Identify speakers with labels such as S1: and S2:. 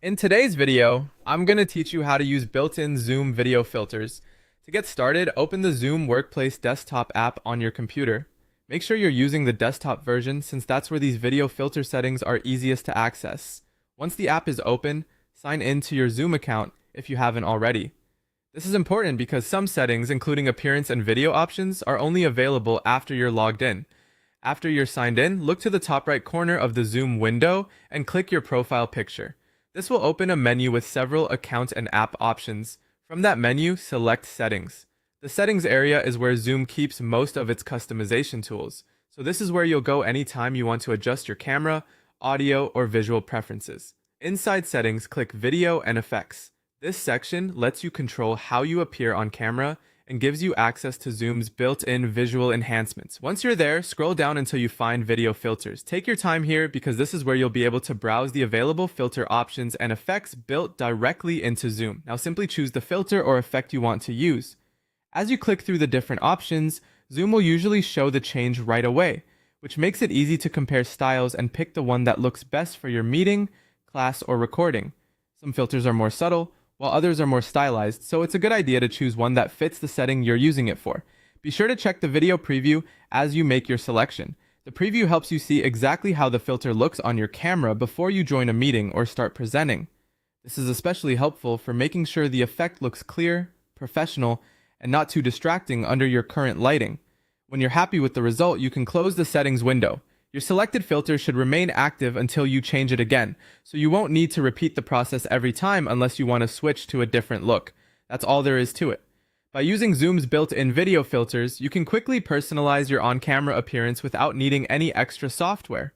S1: In today's video, I'm going to teach you how to use built-in Zoom video filters. To get started, open the Zoom Workplace desktop app on your computer. Make sure you're using the desktop version since that's where these video filter settings are easiest to access. Once the app is open, sign in to your Zoom account if you haven't already. This is important because some settings, including appearance and video options, are only available after you're logged in. After you're signed in, look to the top right corner of the Zoom window and click your profile picture. This will open a menu with several account and app options. From that menu, select Settings. The Settings area is where Zoom keeps most of its customization tools, so this is where you'll go anytime you want to adjust your camera, audio, or visual preferences. Inside Settings, click Video and Effects. This section lets you control how you appear on camera and gives you access to Zoom's built-in visual enhancements. Once you're there, scroll down until you find video filters. Take your time here because this is where you'll be able to browse the available filter options and effects built directly into Zoom. Now simply choose the filter or effect you want to use. As you click through the different options, Zoom will usually show the change right away, which makes it easy to compare styles and pick the one that looks best for your meeting, class, or recording. Some filters are more subtle, while others are more stylized, so it's a good idea to choose one that fits the setting you're using it for. Be sure to check the video preview as you make your selection. The preview helps you see exactly how the filter looks on your camera before you join a meeting or start presenting. This is especially helpful for making sure the effect looks clear, professional, and not too distracting under your current lighting. When you're happy with the result, you can close the settings window. Your selected filter should remain active until you change it again, so you won't need to repeat the process every time unless you want to switch to a different look. That's all there is to it. By using Zoom's built-in video filters, you can quickly personalize your on-camera appearance without needing any extra software.